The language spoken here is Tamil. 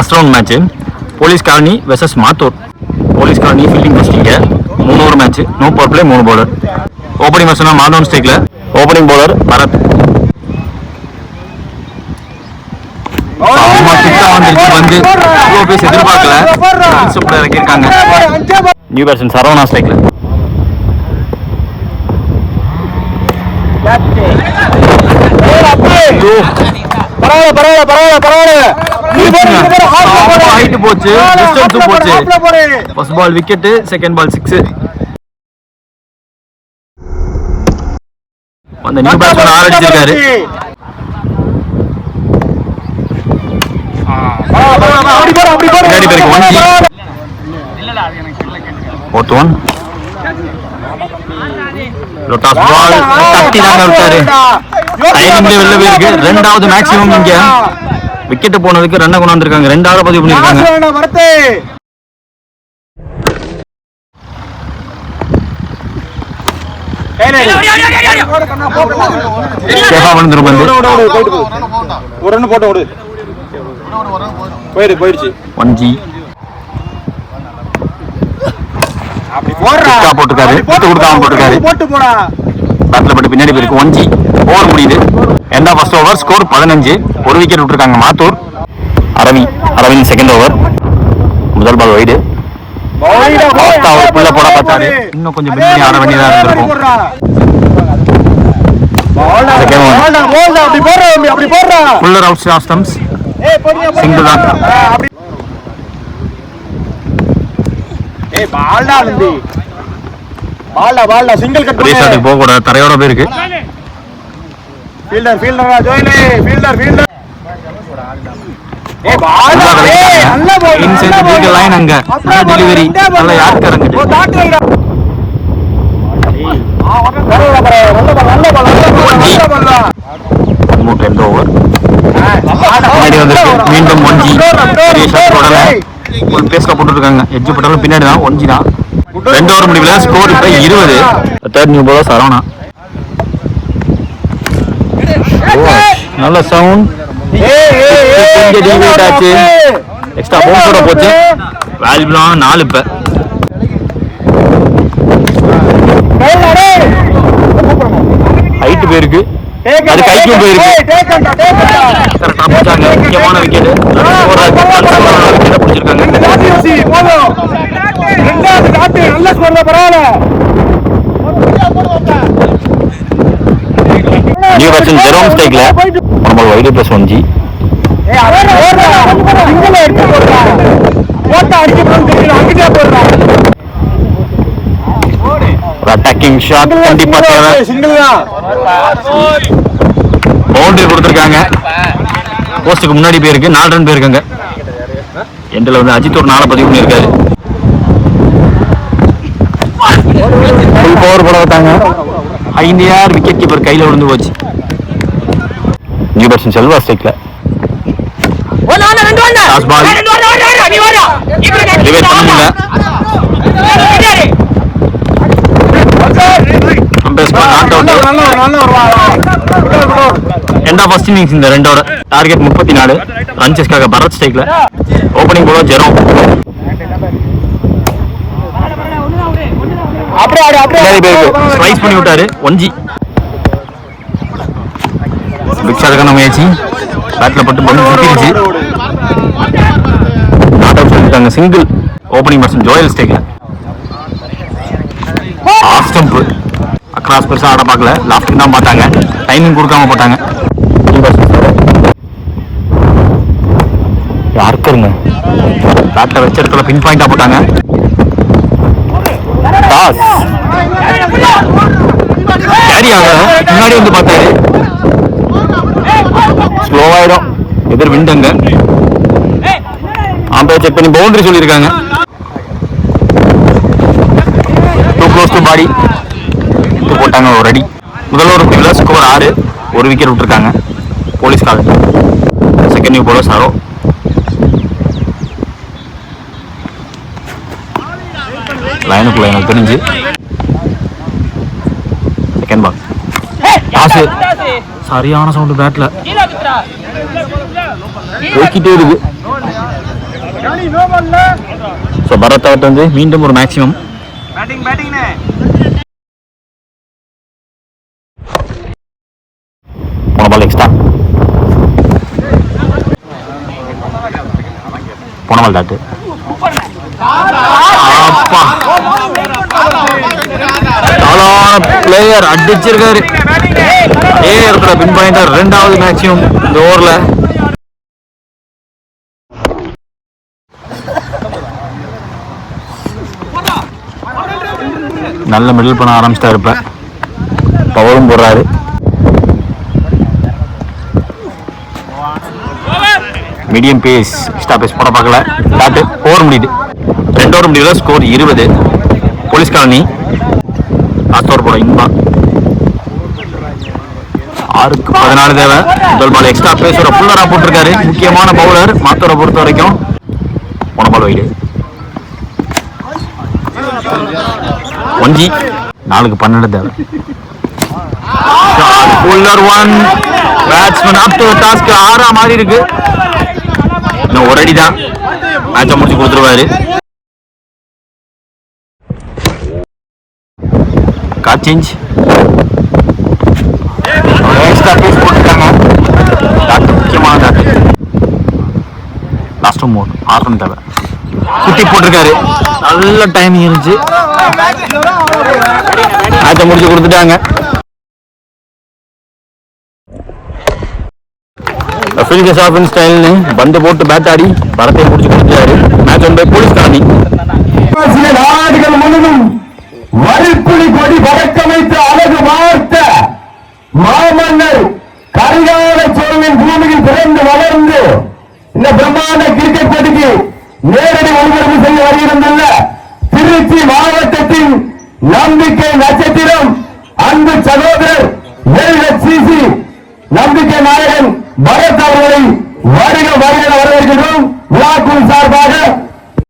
First round match police colony versus Mathur. Police colony fielding ஃபர்ஸ்டிங்க 3 over match, no power play, 3 bowler. Opening பர்சனா மாதவன் ஸ்டேக்ல, ஓப்பனிங் பவுலர் பரத். வந்து எதிர்பார்க்கல, இறக்கியிருக்காங்க. நியூ பேட்ஸ்மேன் சரவணா ஸ்ட்ரைக்ல. போச்சு, first ball wicket, second ball 6. அந்த நியூ பேட்ஸ்மேன் 6 அடிச்சிருக்காரு. ரெண்டாவது மேக்ஸிமம் இங்க விக்கெட் போனதுக்கு ரன்னை கொண்டு வந்திருக்காங்க. 2வது பதிவு பண்ணிருக்காங்க. போயிடுச்சு 1G போட்டுருக்காரு, பின்னாடி போயிருக்கு. 1G ஓவர் முடியுது. எந்த ஃபர்ஸ்ட் ஓவர் ஸ்கோர் 15. ஒரு விக்கெட் விட்டுருக்காங்க மாத்தூர். Aravind second over. முதல் பால் வைடு. போட பார்த்தாரு, இன்னும் கொஞ்சம் பின்னாடி ஆட வேண்டியதா இருந்திருக்கும். Fuller out of stumps, single தான். போக கூடாது, தரையோட போயிருக்கு. டெலிவரி நல்ல யாருக்கு இறங்குது. ஓவர் மீண்டும் 1G பேஸ்ல போட்டுருக்காங்க. எட்ஜ் போட்டாலும் பின்னாடி தான் 1G தான். 2 ஓவர் முடிவுல ஸ்கோர் இப்ப 20. Third new bowler Saravana. நல்ல சவுண்ட், ஆச்சு. எக்ஸ்ட்ரா பவுன்ஸோட போச்சு. வேல்யூபிளான 4. இப்ப ஹைட் போயிருக்கு, அது கைக்கும் போயிருக்கு. முக்கியமான விக்கெட் பிடிச்சிருக்காங்க. நியூ பேட்ஸ்மேன் ஜெரோம் ஸ்ட்ரைக்ல, நம்ம wide plus 1G. Attacking shot கண்டிப்பா தேவை. பவுண்டரி கொடுத்திருக்காங்க. போஸ்டுக்கு முன்னாடி போயிருக்கு, 4 ரன் போயிருக்காங்க. எண்டில் வந்து அஜித் ஒரு 4 பதிவு பண்ணியிருக்காரு. ஃபுல் பவர் போட வைத்தாங்க. 5 யார் விக்கெட் கீப்பர் கையில் விழுந்து போச்சு. நியூ பேட்ஸ்மேன் செல்வா ஸ்ட்ரைக்ல. எண்ட் ஆஃப் ஃபர்ஸ்ட் இன்னிங்ஸ் இந்த 2 ஓவர். டார்கெட் 34 ரன்ஸஸ்க்காக பரத் ஸ்ட்ரைக்ல. Opening bowler Jerome. ஸ்லைஸ் பண்ணி விட்டாரு 1G. பிக் ஷாட்டுக்கான முயற்சி, பேட்ல பட்டு பண்ணி சுத்திருச்சு. நாட் அவுட் சொல்லிட்டாங்க. சிங்கிள். ஓப்பனிங் பர்சன் ஜோயல் ஸ்ட்ரைக்ல. Off stump. அக்ராஸ் பெருசா ஆட பார்க்கல, லாஃப்ட் தான் பார்த்தாங்க. டைமிங் கொடுக்காம போட்டாங்க. யாருக்குங்க பேட்ல வச்ச இடத்துல பின் பாயிண்டா போட்டாங்க. டாஸ் கேரி ஆகல, முன்னாடி வந்து பார்த்தாரு. ஸ்லோவாயிடும், எதிர் விண்டங்க. ஆம்பை செக் பண்ணி பவுண்டரி சொல்லியிருக்காங்க. டூ க்ளோஸ் டு பாடி போட்டாங்க. ஒரு அடி. முதல் ஒரு முடிவில் ஸ்கோர் 6. ஒரு விக்கெட் விட்டுருக்காங்க police colony. Second new bowler Saro. லைனுக்குள்ள எனக்கு தெரிஞ்சு செகண்ட் பால். டாஸ். சரியான சவுண்டு பேட்ல போய்கிட்டே இருக்கு. ஸோ பரத் அவுட் வந்து மீண்டும் ஒரு மேக்ஸிமம். போன பால் எக்ஸ்ட்ரா, போன பால் டாட்டு. பிளேயர் அடிச்சிருக்காரு. அதே இடத்துல பின் பாயிண்டர், 2வது மேக்ஸிமம் இந்த ஓவர்ல. நல்ல மிடில் பண்ண ஆரம்பிச்சிட்டா இருப்பேன். பவரும் போடுறாரு. மீடியம் பேஸ், எக்ஸ்ட்ரா பேஸ் போட பார்க்கல. டாட்டு. ஓவர் முடியுது. 2 ஓவர் முடியல. Score 20. Police colony last over போட இன்பா. 6க்கு 14 தேவை. முதல் பால் எக்ஸ்ட்ரா பேஸ் ஒரு புல்லரா போட்டிருக்காரு. முக்கியமான பவுலர் மாத்தூரை பொறுத்த வரைக்கும். போன பால் வைடு. 1G. 4க்கு 12 தேவை. புல்லர் 1. Batsman up to task. 6 மாறி இருக்கு. இன்னும் ஒரு அடி தான். மேட்சை முடிச்சு கொடுத்துருவாரு. காட் சேஞ்ச். எக்ஸ்ட்ரா பேஸ் போட்டுருக்காங்க. டாக்டர் முக்கியமான டாக்டர். லாஸ்ட் மோட் 6 ரன் தேவை. குட்டி போட்டிருக்காரு. நல்ல டைமிங் இருந்துச்சு. மேட்சை முடிச்சு கொடுத்துட்டாங்க. ஃபில்கஸ் ஆஃபன் ஸ்டைல்னு பந்து போட்டு பேட் ஆடி பரத்தை முடிச்சு கொடுத்துட்டாரு. Match won by Police Colony. நாடுகள் முழுவதும் வரிப்புலி கொடி பறக்கமைத்து அழகு பார்த்த மாமன்னர் கரிகால சோழனின் பூமியில் பிறந்து வளர்ந்து இந்த பிரம்மாண்ட கிரிக்கெட் போட்டிக்கு நேரடி ஒளிபரப்பு செய்ய வருகிறதுள்ள திருச்சி மாவட்டத்தின் நம்பிக்கை நட்சத்திரம் அன்பு சகோதரர் LHCC நம்பிக்கை நாயகன் பரத் அவர்களை வருக வருகிற வரவேற்கிறோம். விழாக்குழு சார்பாக